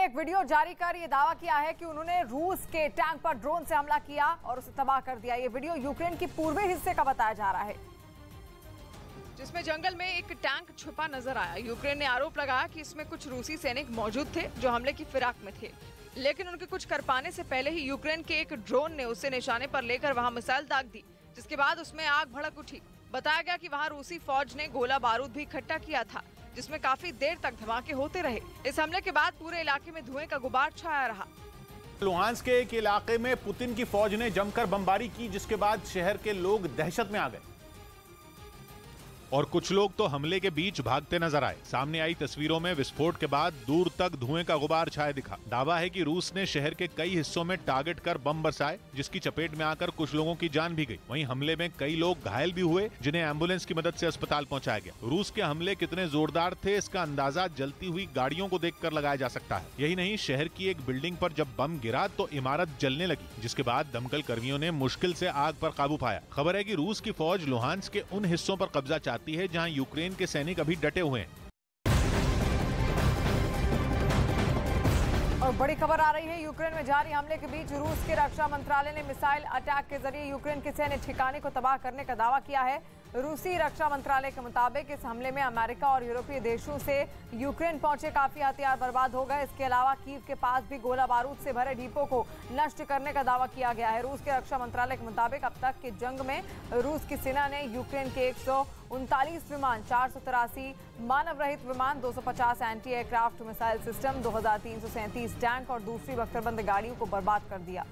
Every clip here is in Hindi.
एक वीडियो जारी कर ये दावा किया है कि उन्होंने रूस के टैंक पर ड्रोन से हमला किया और उसे तबाह कर दिया। ये वीडियो यूक्रेन की पूर्वी हिस्से का बताया जा रहा है, जिसमें जंगल में एक टैंक छुपा नजर आया। यूक्रेन ने आरोप लगाया कि इसमें कुछ रूसी सैनिक मौजूद थे जो हमले की फिराक में थे, लेकिन उनके कुछ कर पाने से पहले ही यूक्रेन के एक ड्रोन ने उसे निशाने पर लेकर वहां मिसाइल दाग दी, जिसके बाद उसमें आग भड़क उठी। बताया गया कि वहां रूसी फौज ने गोला बारूद भी इकट्ठा किया था, जिसमें काफी देर तक धमाके होते रहे। इस हमले के बाद पूरे इलाके में धुएं का गुबार छाया रहा। लुहांस्क के एक इलाके में पुतिन की फौज ने जमकर बमबारी की, जिसके बाद शहर के लोग दहशत में आ गए और कुछ लोग तो हमले के बीच भागते नजर आए। सामने आई तस्वीरों में विस्फोट के बाद दूर तक धुएं का गुबार छाए दिखा। दावा है कि रूस ने शहर के कई हिस्सों में टारगेट कर बम बरसाए, जिसकी चपेट में आकर कुछ लोगों की जान भी गई। वहीं हमले में कई लोग घायल भी हुए, जिन्हें एम्बुलेंस की मदद से अस्पताल पहुंचाया गया। रूस के हमले कितने जोरदार थे, इसका अंदाजा जलती हुई गाड़ियों को देखकर लगाया जा सकता है। यही नहीं, शहर की एक बिल्डिंग पर जब बम गिरा तो इमारत जलने लगी, जिसके बाद दमकल कर्मियों ने मुश्किल से आग पर काबू पाया। खबर है कि रूस की फौज लुहांस्क के उन हिस्सों पर कब्जा चाहती है जहां यूक्रेन के सैनिक अभी डटे हुए हैं। और बड़ी खबर आ रही है, यूक्रेन में जारी हमले के बीच रूस के रक्षा मंत्रालय ने मिसाइल अटैक के जरिए यूक्रेन के सैन्य ठिकाने को तबाह करने का दावा किया है। रूसी रक्षा मंत्रालय के मुताबिक इस हमले में अमेरिका और यूरोपीय देशों से यूक्रेन पहुंचे काफी हथियार बर्बाद हो गए। इसके अलावा कीव के पास भी गोला बारूद से भरे डिपो को नष्ट करने का दावा किया गया है। रूस के रक्षा मंत्रालय के मुताबिक अब तक की जंग में रूस की सेना ने यूक्रेन के 139 विमान, 483 मानव रहित विमान, 250 anti aircraft missile system, 2337 tank और दूसरी बख्तरबंद गाड़ियों को बर्बाद कर दिया।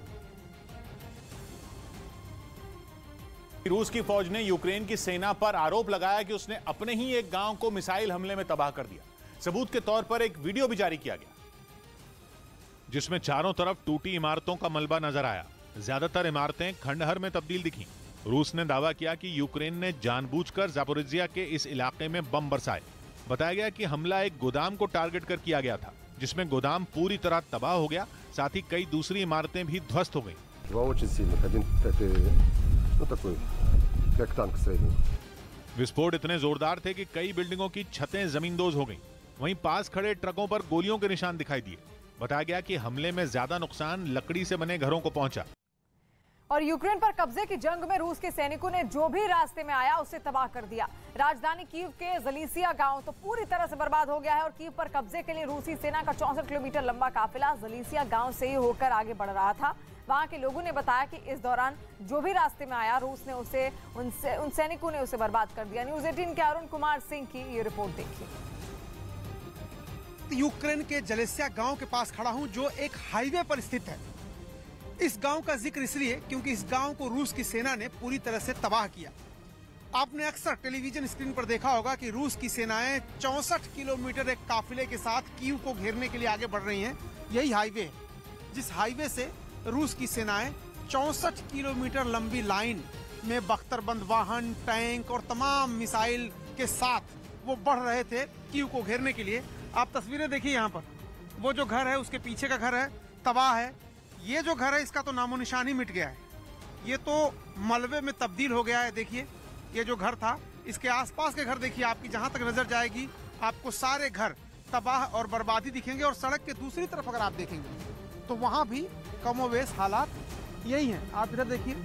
रूस की फौज ने यूक्रेन की सेना पर आरोप लगाया कि उसने अपने ही एक गांव को मिसाइल हमले में तबाह कर दिया। सबूत के तौर पर एक वीडियो भी जारी किया गया, जिसमें चारों तरफ टूटी इमारतों का मलबा नजर आया। ज्यादातर इमारतें खंडहर में तब्दील दिखीं। रूस ने दावा किया कि यूक्रेन ने जानबूझकर ज़ापोरिज़िया के इस इलाके में बम बरसाए। बताया गया कि हमला एक गोदाम को टारगेट कर किया गया था, जिसमें गोदाम पूरी तरह तबाह हो गया, साथ ही कई दूसरी इमारतें भी ध्वस्त हो गई। विस्फोट इतने जोरदार थे कि कई बिल्डिंगों की छतें जमींदोज हो गईं। वहीं पास खड़े ट्रकों पर गोलियों के निशान दिखाई दिए। बताया गया कि हमले में ज्यादा नुकसान लकड़ी से बने घरों को पहुंचा। और यूक्रेन पर कब्जे की जंग में रूस के सैनिकों ने जो भी रास्ते में आया उसे तबाह कर दिया। राजधानी कीव के जलीसिया गांव तो पूरी तरह से बर्बाद हो गया है और कीव पर कब्जे के लिए रूसी सेना का 64 किलोमीटर लंबा काफिला जलीसिया गांव से ही होकर आगे बढ़ रहा था। वहां के लोगों ने बताया कि इस दौरान जो भी रास्ते में आया, रूस ने उन सैनिकों ने उसे बर्बाद कर दिया। न्यूज़ 18 के अरुण कुमार सिंह की ये रिपोर्ट देखिए। यूक्रेन के जलेसिया गांव के पास खड़ा हूं, जो एक हाईवे पर स्थित है। इस गांव का जिक्र इसलिए क्योंकि इस गांव को रूस की सेना ने पूरी तरह से तबाह किया। आपने अक्सर टेलीविजन स्क्रीन पर देखा होगा कि रूस की सेनाएं 64 किलोमीटर एक काफिले के साथ कीव को घेरने के लिए आगे बढ़ रही हैं। यही हाईवे है, जिस हाईवे से रूस की सेनाएं 64 किलोमीटर लंबी लाइन में बख्तरबंद वाहन, टैंक और तमाम मिसाइल के साथ वो बढ़ रहे थे कीव को घेरने के लिए। आप तस्वीरें देखिए, यहाँ पर वो जो घर है उसके पीछे का घर है, तबाह है। ये जो घर है इसका तो नामो निशान ही मिट गया है, ये तो मलबे में तब्दील हो गया है। देखिए, ये जो घर था, इसके आसपास के घर देखिए, आपकी जहाँ तक नजर जाएगी आपको सारे घर तबाह और बर्बादी दिखेंगे। और सड़क के दूसरी तरफ अगर आप देखेंगे तो वहाँ भी कमोवेश हालात यही हैं। आप इधर देखिए,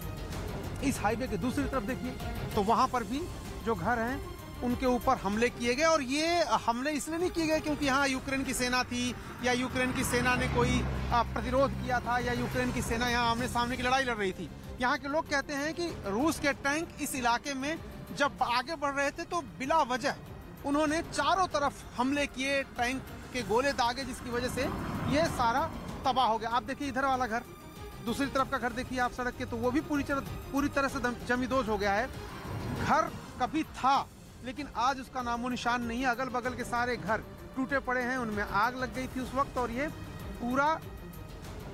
इस हाईवे के दूसरी तरफ देखिए, तो वहाँ पर भी जो घर हैं उनके ऊपर हमले किए गए। और ये हमले इसलिए नहीं किए गए क्योंकि यहाँ यूक्रेन की सेना थी या यूक्रेन की सेना ने कोई प्रतिरोध किया था या यूक्रेन की सेना यहाँ आमने सामने की लड़ाई लड़ रही थी। यहाँ के लोग कहते हैं कि रूस के टैंक इस इलाके में जब आगे बढ़ रहे थे तो बिला वजह उन्होंने चारों तरफ हमले किए, टैंक के गोले दागे, जिसकी वजह से ये सारा तबाह हो गया। आप देखिए इधर वाला घर, दूसरी तरफ का घर देखिए आप सड़क के, तो वो भी पूरी तरह से जमींदोज हो गया है। घर कभी था लेकिन आज उसका नामो निशान नहीं है। अगल बगल के सारे घर टूटे पड़े हैं, उनमें आग लग गई थी उस वक्त, और ये पूरा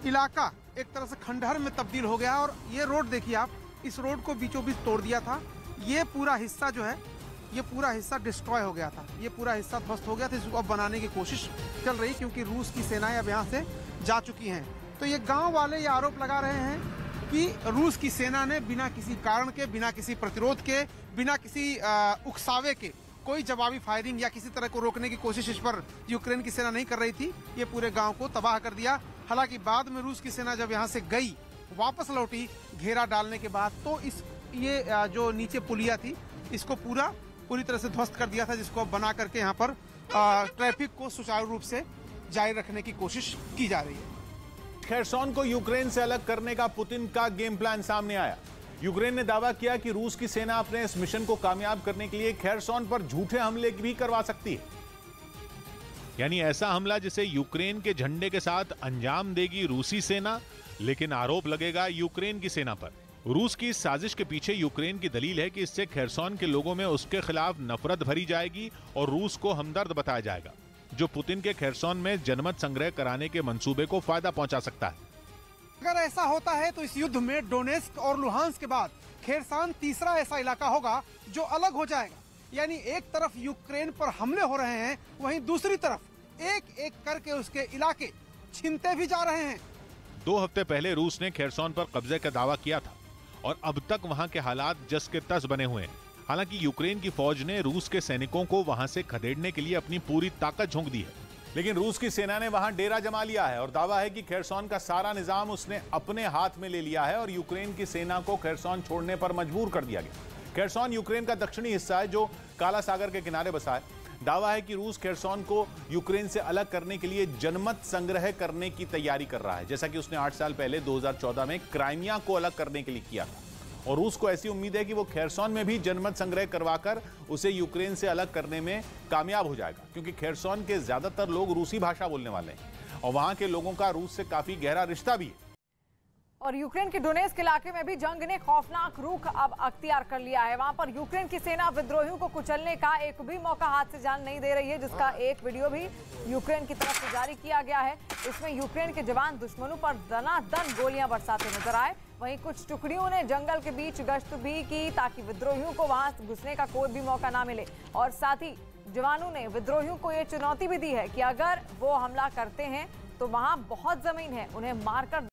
इलाका एक तरह से खंडहर में तब्दील हो गया। और ये रोड देखिए आप, इस रोड को बीचों बीच तोड़ दिया था। ये पूरा हिस्सा जो है, ये पूरा हिस्सा डिस्ट्रॉय हो गया था, ये पूरा हिस्सा ध्वस्त हो गया था। इसको अब बनाने की कोशिश चल रही क्योंकि रूस की सेनाएं अब यहाँ से जा चुकी हैं। तो ये गाँव वाले ये आरोप लगा रहे हैं कि रूस की सेना ने बिना किसी कारण के, बिना किसी प्रतिरोध के, बिना किसी उकसावे के कोई जवाबी फायरिंग या किसी तरह को रोकने की कोशिश इस पर यूक्रेन की सेना नहीं कर रही थी। ये पूरे गांव को तबाह कर दिया। हालांकि बाद में रूस की सेना जब यहां से गई, वापस लौटी घेरा डालने के बाद, तो ये जो नीचे पुलिया थी इसको पूरी तरह से ध्वस्त कर दिया था, जिसको अब बना करके यहाँ पर ट्रैफिक को सुचारू रूप से जारी रखने की कोशिश की जा रही है। खेरसॉन को यूक्रेन से अलग करने का पुतिन का गेम प्लान सामने आया। यूक्रेन ने दावा किया कि रूस की सेना अपने इस मिशन को कामयाब करने के लिए खेरसॉन पर झूठे हमले भी करवा सकती है। यानी ऐसा हमला जिसे यूक्रेन के झंडे के साथ अंजाम देगी रूसी सेना, लेकिन आरोप लगेगा यूक्रेन की सेना पर। रूस की इस साजिश के पीछे यूक्रेन की दलील है कि इससे खेरसॉन के लोगों में उसके खिलाफ नफरत भरी जाएगी और रूस को हमदर्द बताया जाएगा, जो पुतिन के खेरसॉन में जनमत संग्रह कराने के मंसूबे को फायदा पहुंचा सकता है। अगर ऐसा होता है तो इस युद्ध में डोनेस्क और लुहांस्क के बाद खेरसॉन तीसरा ऐसा इलाका होगा जो अलग हो जाएगा। यानी एक तरफ यूक्रेन पर हमले हो रहे हैं, वहीं दूसरी तरफ एक एक करके उसके इलाके छीनते भी जा रहे हैं। 2 हफ्ते पहले रूस ने खेरसॉन पर कब्जे का दावा किया था और अब तक वहां के हालात जस के तस बने हुए हैं। हालांकि यूक्रेन की फौज ने रूस के सैनिकों को वहां से खदेड़ने के लिए अपनी पूरी ताकत झोंक दी है, लेकिन रूस की सेना ने वहां डेरा जमा लिया है और दावा है कि खेरसॉन का सारा निजाम उसने अपने हाथ में ले लिया है और यूक्रेन की सेना को खेरसॉन छोड़ने पर मजबूर कर दिया गया। खेरसॉन यूक्रेन का दक्षिणी हिस्सा है जो काला सागर के किनारे बसा है। दावा है कि रूस खेरसॉन को यूक्रेन से अलग करने के लिए जनमत संग्रह करने की तैयारी कर रहा है, जैसा कि उसने 8 साल पहले 2014 में क्राइमिया को अलग करने के लिए किया था। और रूस को ऐसी उम्मीद है कि वो खेरसॉन में भी जनमत संग्रह करवाकर उसे यूक्रेन से अलग करने में कामयाब हो जाएगा, क्योंकि खेरसॉन के ज्यादातर लोग रूसी भाषा बोलने वाले हैं और वहां के लोगों का रूस से काफी गहरा रिश्ता भी है। और यूक्रेन के डोनेस्क इलाके में भी जंग ने खौफनाक रुख अब अख्तियार कर लिया है। वहां पर यूक्रेन की सेना विद्रोहियों को कुचलने का एक भी मौका हाथ से जाने नहीं दे रही है, जिसका एक वीडियो भी यूक्रेन की तरफ से जारी किया गया है। इसमें यूक्रेन के जवान दुश्मनों पर दनादन गोलियां बरसाते नजर आए। वहीं कुछ टुकड़ियों ने जंगल के बीच गश्त भी की ताकि विद्रोहियों को वहां घुसने का कोई भी मौका ना मिले। और साथ ही जवानों ने विद्रोहियों को ये चुनौती भी दी है कि अगर वो हमला करते हैं तो वहां बहुत जमीन है, उन्हें मारकर